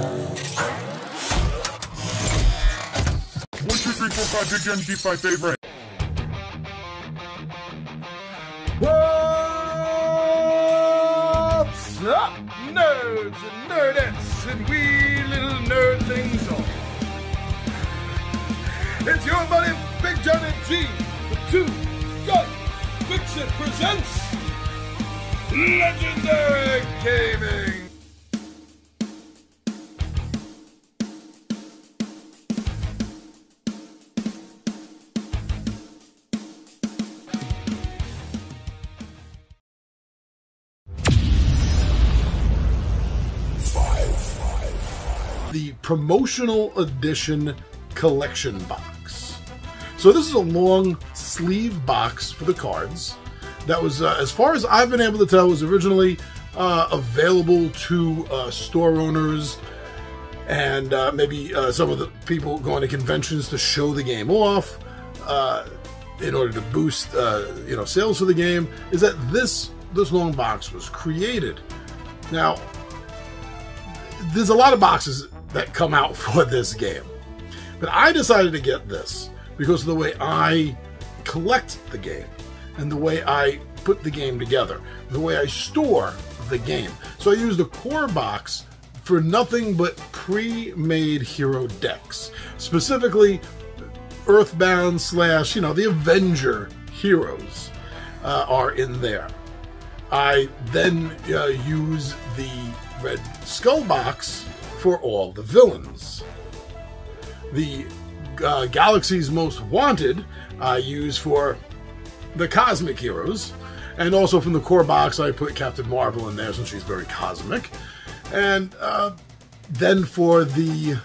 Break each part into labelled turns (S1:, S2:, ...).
S1: 1, 2, 3, 4, 5, big Gen, keep my favorite.
S2: What's up, nerds and nerdettes and wee little nerdlings all? It's your buddy Big Johnny G, the 2 Gut Pixie presents Legendary Gaming.
S3: The promotional edition collection box. So this is a long sleeve box for the cards that was, as far as I've been able to tell, was originally available to store owners and maybe some of the people going to conventions to show the game off in order to boost sales for the game. Is that this long box was created. Now, there's a lot of boxes that come out for this game, but I decided to get this because of the way I collect the game and the way I put the game together, the way I store the game. So I used the core box for nothing but pre-made hero decks, specifically Earthbound / the Avenger heroes are in there. I then use the Red Skull box for all the villains. The Galaxy's Most Wanted I use for the cosmic heroes, and also from the core box I put Captain Marvel in there since she's very cosmic. And then for the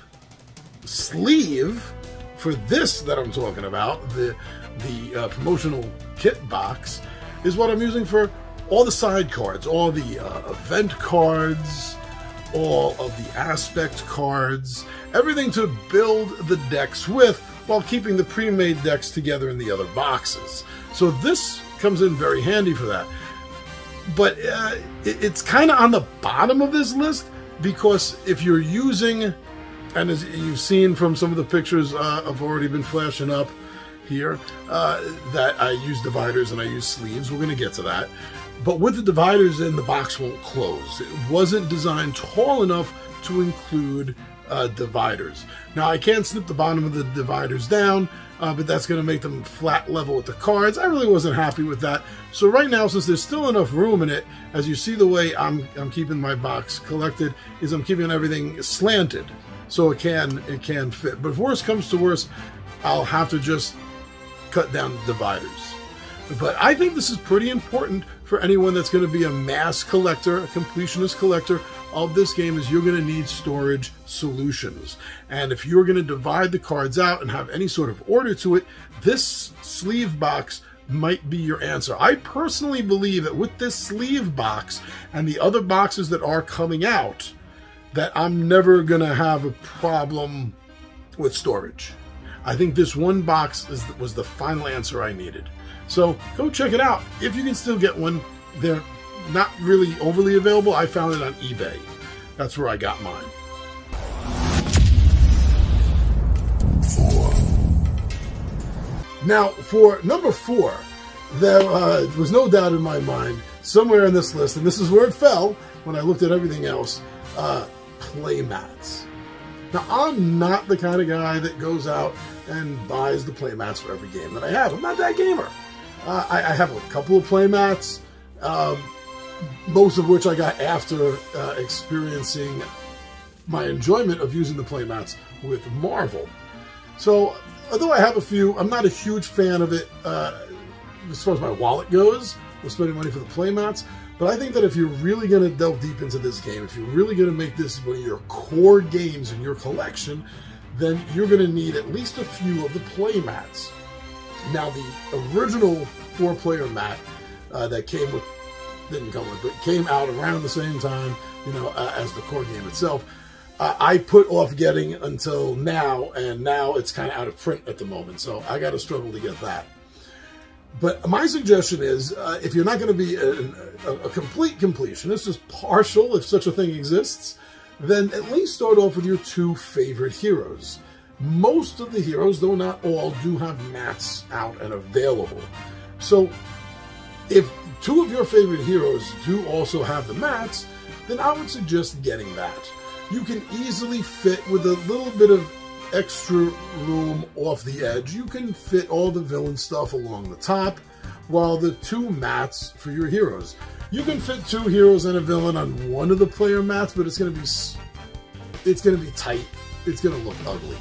S3: sleeve, for this that I'm talking about, the promotional kit box, is what I'm using for all the side cards, all the event cards, all of the aspect cards, everything to build the decks with while keeping the pre-made decks together in the other boxes. So this comes in very handy for that. But it's kind of on the bottom of this list because if you're using, and as you've seen from some of the pictures I've already been flashing up here, that I use dividers and I use sleeves. We're going to get to that. But with the dividers in, the box won't close. It wasn't designed tall enough to include dividers. Now, I can snip the bottom of the dividers down, but that's going to make them flat level with the cards. I really wasn't happy with that. So right now, since there's still enough room in it, as you see the way I'm keeping my box collected, is I'm keeping everything slanted so it can fit. But if worse comes to worse, I'll have to just cut down the dividers. But I think this is pretty important for anyone that's going to be a mass collector, a completionist collector of this game, is you're going to need storage solutions. And if you're going to divide the cards out and have any sort of order to it, this sleeve box might be your answer. I personally believe that with this sleeve box and the other boxes that are coming out, that I'm never going to have a problem with storage. I think this one box was the final answer I needed. So go check it out. If you can still get one, they're not really overly available. I found it on eBay. That's where I got mine. 4. Now, for number 4, there was no doubt in my mind, somewhere in this list, and this is where it fell when I looked at everything else, playmats. Now, I'm not the kind of guy that goes out and buys the playmats for every game that I have. I'm not that gamer. I have a couple of playmats, most of which I got after experiencing my enjoyment of using the playmats with Marvel. So, although I have a few, I'm not a huge fan of it as far as my wallet goes, with spending money for the playmats. But I think that if you're really going to delve deep into this game, if you're really going to make this one of your core games in your collection, then you're going to need at least a few of the playmats. Now, the original 4-player mat that came with, didn't come with, but came out around the same time, as the core game itself, I put off getting until now, and now it's kind of out of print at the moment, so I got to struggle to get that. But my suggestion is, if you're not going to be a complete completionist, just partial, if such a thing exists, then at least start off with your 2 favorite heroes. Most of the heroes, though not all, do have mats out and available. So if 2 of your favorite heroes do also have the mats, then I would suggest getting that. You can easily fit, with a little bit of extra room off the edge, you can fit all the villain stuff along the top, while the 2 mats for your heroes. You can fit 2 heroes and a villain on one of the player mats, but it's going to be tight. It's going to look ugly.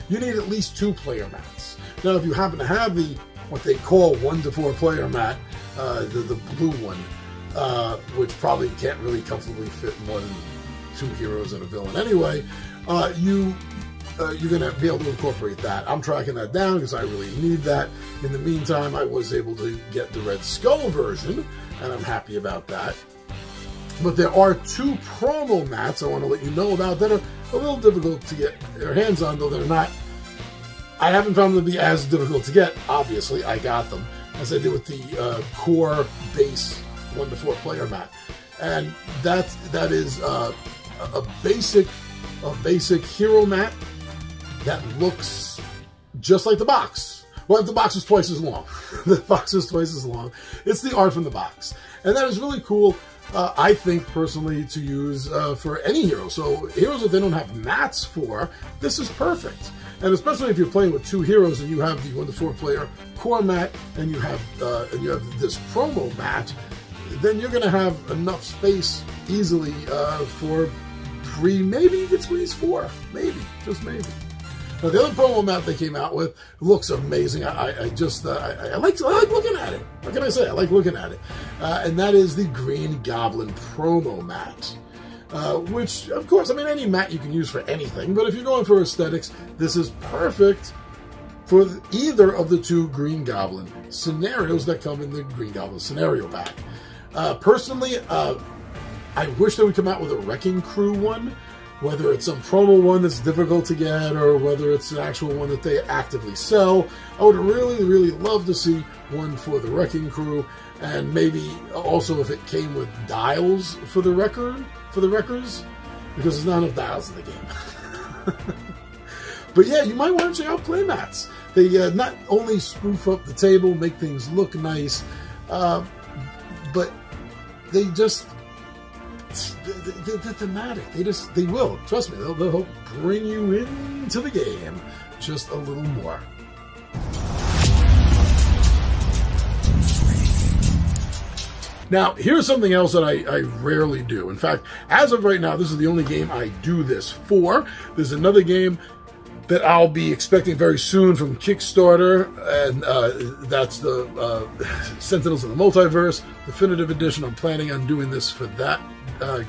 S3: You need at least 2 player mats. Now, if you happen to have the what they call 1 to 4 player mat, the blue one, which probably can't really comfortably fit more than 2 heroes and a villain anyway, you're going to be able to incorporate that. I'm tracking that down because I really need that. In the meantime, I was able to get the Red Skull version, and I'm happy about that. But there are 2 promo mats I want to let you know about that are a little difficult to get your hands on, though they're not. I haven't found them to be as difficult to get. Obviously, I got them, as I did with the core base 1 to 4 player mat. And that is a basic hero mat that looks just like the box. Well, the box is twice as long. The box is twice as long. It's the art from the box. And that is really cool, I think, personally, to use for any hero. So heroes that they don't have mats for, this is perfect. And especially if you're playing with 2 heroes and you have the 1 to 4 player core mat and you have this promo mat, then you're going to have enough space easily for 3, maybe you could squeeze 4, maybe, just maybe. Now, the other promo mat they came out with looks amazing. I like looking at it. What can I say? I like looking at it. And that is the Green Goblin promo mat. Which, of course, I mean, any mat you can use for anything. But if you're going for aesthetics, this is perfect for either of the 2 Green Goblin scenarios that come in the Green Goblin scenario pack. Personally, I wish they would come out with a Wrecking Crew one. Whether it's some promo one that's difficult to get or whether it's an actual one that they actively sell, I would really, really love to see one for the Wrecking Crew, and maybe also if it came with dials for the wreckers, because there's not enough dials in the game. But yeah, you might want to check out playmats. They not only spoof up the table, make things look nice, but they just... They're thematic. They will. Trust me, they'll help bring you into the game just a little more. Now, here's something else that I rarely do. In fact, as of right now, this is the only game I do this for. There's another game that I'll be expecting very soon from Kickstarter, and that's the Sentinels of the Multiverse Definitive Edition. I'm planning on doing this for that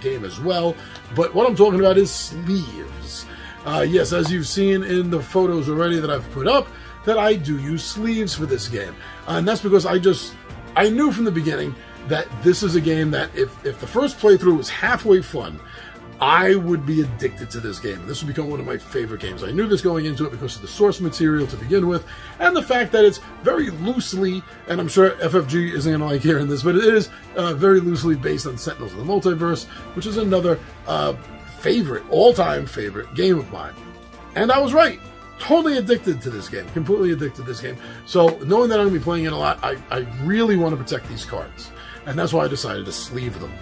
S3: game as well. But what I'm talking about is sleeves. Yes, as you've seen in the photos already that I've put up, that I do use sleeves for this game. And that's because I knew from the beginning that this is a game that if the first playthrough was halfway fun, I would be addicted to this game. This would become one of my favorite games. I knew this going into it because of the source material to begin with, and the fact that it's very loosely, and I'm sure FFG isn't going to like hearing this, but it is very loosely based on Sentinels of the Multiverse, which is another all-time favorite game of mine. And I was right. Totally addicted to this game. Completely addicted to this game. So knowing that I'm going to be playing it a lot, I really want to protect these cards. And that's why I decided to sleeve them.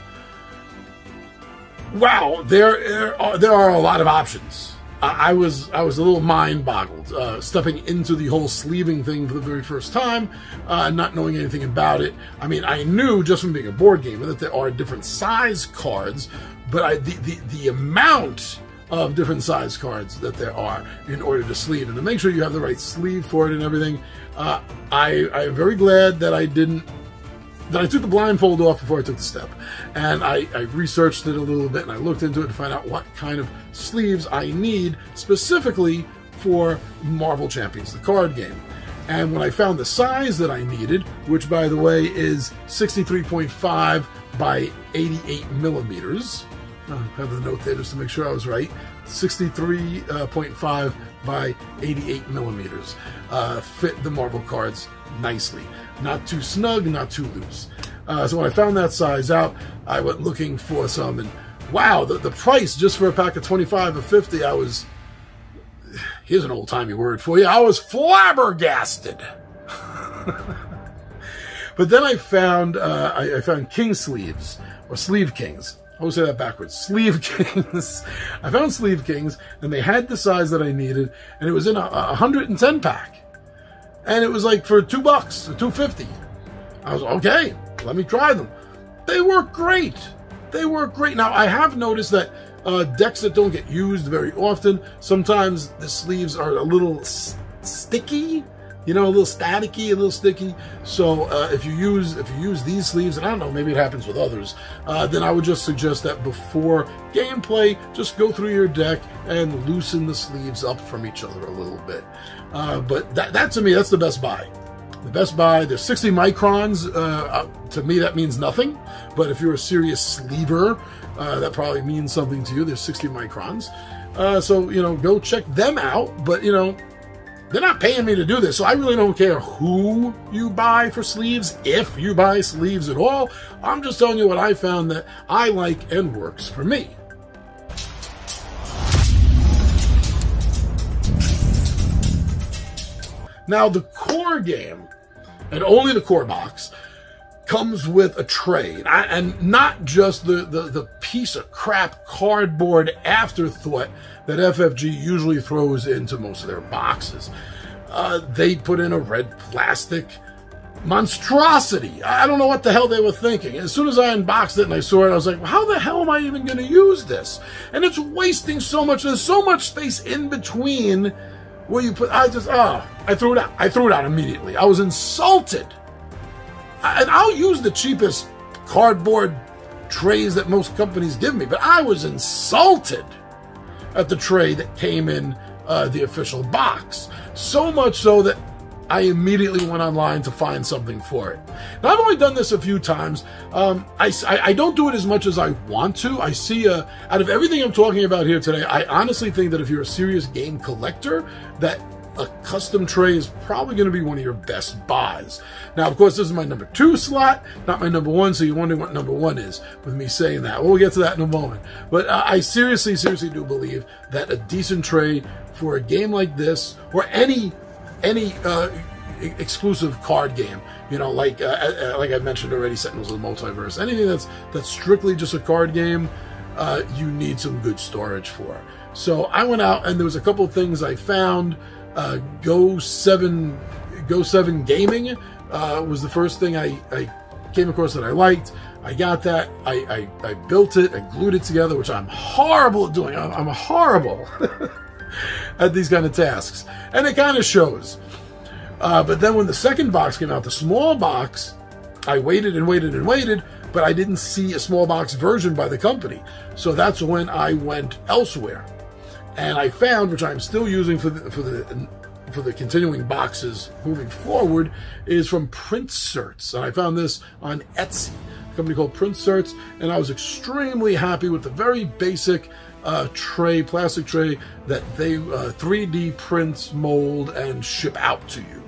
S3: Wow, there are a lot of options. I was a little mind-boggled stepping into the whole sleeving thing for the very first time, not knowing anything about it. I mean, I knew just from being a board gamer that there are different size cards, but the amount of different size cards that there are in order to sleeve, and to make sure you have the right sleeve for it and everything, I am very glad that I took the blindfold off before I took the step. And I researched it a little bit, and I looked into it to find out what kind of sleeves I need specifically for Marvel Champions, the card game. And when I found the size that I needed, which by the way is 63.5 by 88 millimeters, I have the note there just to make sure I was right, 63.5 by 88 millimeters, fit the Marvel cards nicely. Not too snug, not too loose. So when I found that size out, I went looking for some, and wow, the price just for a pack of 25 or 50, here's an old-timey word for you, I was flabbergasted. But then I found king sleeves, or sleeve kings. I always say that backwards. Sleeve kings. I found sleeve kings, and they had the size that I needed, and it was in a 110 pack. And it was like for $2, or $2.50. I was, okay, let me try them. They work great. They work great. Now, I have noticed that decks that don't get used very often, sometimes the sleeves are a little sticky. You know, a little staticky, a little sticky. So if you use these sleeves, and I don't know, maybe it happens with others, then I would just suggest that before gameplay, just go through your deck and loosen the sleeves up from each other a little bit. But that to me, that's the best buy. The best buy. There's 60 microns. To me, that means nothing. But if you're a serious sleever, that probably means something to you. There's 60 microns. So, you know, go check them out. But, you know, they're not paying me to do this, so I really don't care who you buy for sleeves, if you buy sleeves at all. I'm just telling you what I found that I like and works for me. Now, the core game, and only the core box, comes with a tray, and not just the piece of crap cardboard afterthought that FFG usually throws into most of their boxes. They put in a red plastic monstrosity. I don't know what the hell they were thinking. As soon as I unboxed it and I saw it, I was like, well, how the hell am I even going to use this? And it's wasting so much. There's so much space in between where you put, I threw it out. I threw it out immediately. I was insulted. And I'll use the cheapest cardboard trays that most companies give me, but I was insulted at the tray that came in the official box. So much so that I immediately went online to find something for it. Now, I've only done this a few times. I don't do it as much as I want to. I see, out of everything I'm talking about here today, I honestly think that if you're a serious game collector, that a custom tray is probably going to be one of your best buys. Now, of course, this is my number 2 slot, not my number 1, so you're wondering what number 1 is with me saying that. We'll get to that in a moment. But I seriously do believe that a decent tray for a game like this, or any exclusive card game, you know, like I mentioned already, Sentinels of the Multiverse, anything that's strictly just a card game, you need some good storage for. So I went out, and there was a couple of things I found. Go 7 Gaming was the first thing I came across that I liked. I got that. I built it. I glued it together, which I'm horrible at doing. I'm horrible at these kind of tasks. And it kind of shows. But then when the second box came out, the small box, I waited and waited and waited, but I didn't see a small box version by the company. So that's when I went elsewhere. And I found, which I'm still using for the continuing boxes moving forward, is from PRINTserts. And I found this on Etsy, a company called PRINTserts, and I was extremely happy with the very basic tray, plastic tray that they 3D print, mold, and ship out to you.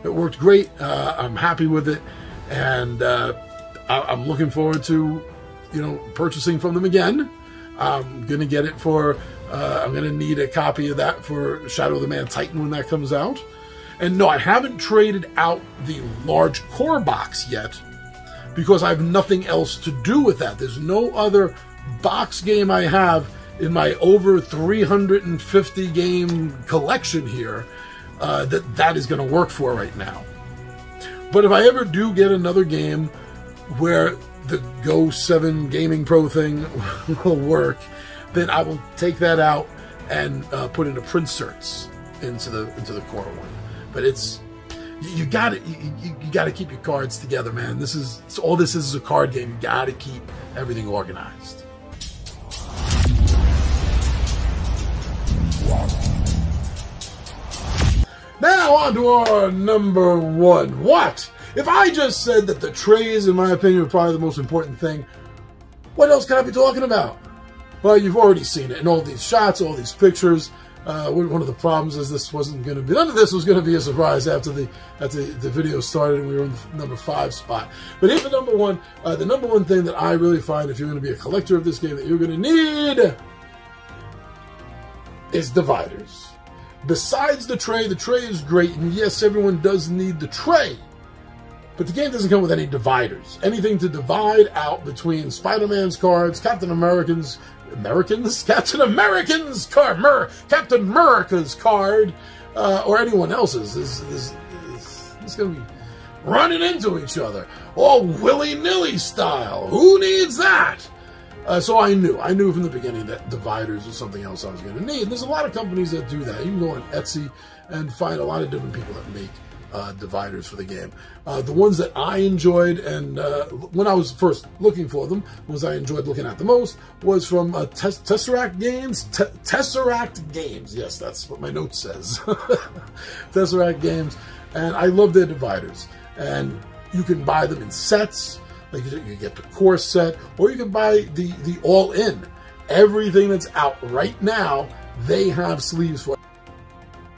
S3: It worked great. I'm happy with it, and I'm looking forward to, you know, purchasing from them again. I'm gonna get it for. I'm going to need a copy of that for Shadow of the Man Titan when that comes out. And no, I haven't traded out the large core box yet because I have nothing else to do with that. There's no other box game I have in my over 350 game collection here that is going to work for right now. But if I ever do get another game where the Go 7 Gaming Pro thing will work, then I will take that out and put into PRINTserts into the core one. But it's you got to keep your cards together, man. All this is a card game. You got to keep everything organized. Now on to our number 1. What? If I just said that the trays, in my opinion, are probably the most important thing, what else can I be talking about? Well, you've already seen it in all these shots, all these pictures. One of the problems is this wasn't going to be, none of this was going to be a surprise after the video started and we were in the number 5 spot. But here's the number one thing that I really find if you're going to be a collector of this game that you're going to need is dividers. Besides the tray is great, and yes, everyone does need the tray, but the game doesn't come with any dividers. Anything to divide out between Spider-Man's cards, Captain America's card, Captain America's card, or anyone else's is going to be running into each other, all willy-nilly style. Who needs that? So I knew from the beginning that dividers was something else I was going to need. And there's a lot of companies that do that. You can go on Etsy and find a lot of different people that make dividers for the game. The ones that I enjoyed, and when I was first looking for them, ones I enjoyed looking at the most, was from Tesseract Games. Tesseract Games, yes, that's what my note says. Tesseract Games, and I love their dividers. And you can buy them in sets. Like you get the core set, or you can buy the all-in. Everything that's out right now, they have sleeves for.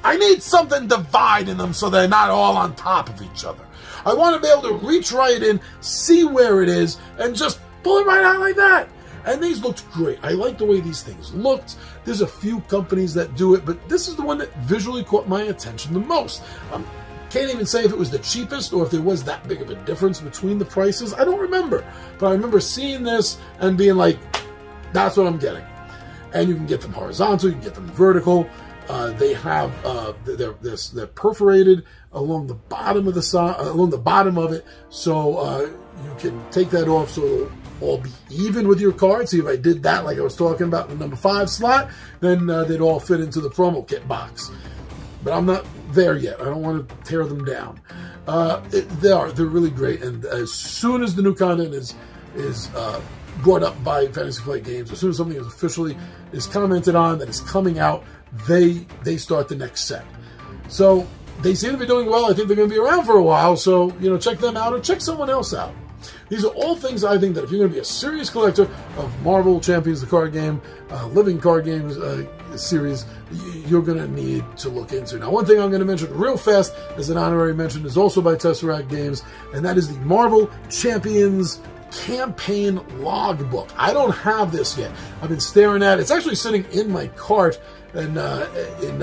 S3: I need something dividing them so they're not all on top of each other. I want to be able to reach right in, see where it is, and just pull it right out like that. And these looked great. I like the way these things looked. There's a few companies that do it, but this is the one that visually caught my attention the most. Can't even say if it was the cheapest or if there was that big of a difference between the prices. I don't remember. But I remember seeing this and being like, that's what I'm getting. And you can get them horizontal, you can get them vertical. They have they're perforated along the bottom of it, so you can take that off so it'll all be even with your card. See, if I did that like I was talking about in the number 5 slot, then they'd all fit into the promo kit box. But I'm not there yet. I don't want to tear them down. They're really great, and as soon as the new content is brought up by Fantasy Flight Games, as soon as something is officially commented on that is coming out, they start the next set. So they seem to be doing well. I think they're going to be around for a while. So check them out or check someone else out. These are all things I think that if you're going to be a serious collector of Marvel Champions, the card game, living card games series, you're going to need to look into. Now, one thing I'm going to mention real fast as an honorary mention is also by Tesseract Games, and that is the Marvel Champions campaign logbook. I don't have this yet. I've been staring at it. It's actually sitting in my cart and in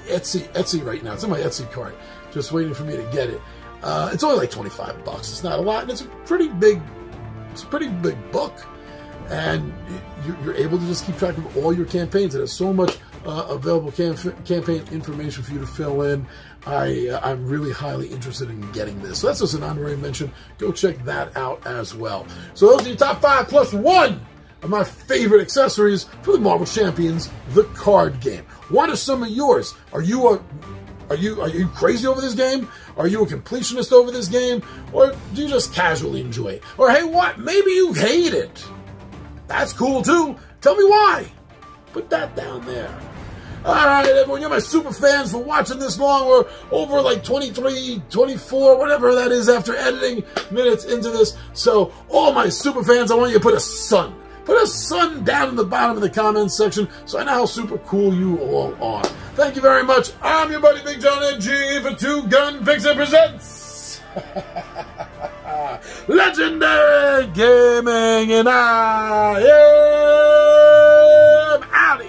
S3: Etsy right now. It's in my Etsy cart, just waiting for me to get it. It's only like $25. It's not a lot, and it's a pretty big book. And you're able to just keep track of all your campaigns. It has so much available campaign information for you to fill in. I'm really highly interested in getting this. So that's just an honorary mention. Go check that out as well. So those are your top 5 plus 1 of my favorite accessories for the Marvel Champions, the card game. What are some of yours? Are you crazy over this game? Are you a completionist over this game? Or do you just casually enjoy it? Or hey, what? Maybe you hate it. That's cool too. Tell me why. Put that down there. Alright, everyone, you're my super fans for watching this long. We're over like 23, 24, whatever that is after editing minutes into this. So, all my super fans, I want you to put a sun. Put a sun down in the bottom of the comments section so I know how super cool you all are. Thank you very much. I'm your buddy Big John G for Two Gun Pixie Presents Legendary Gaming, and I am out.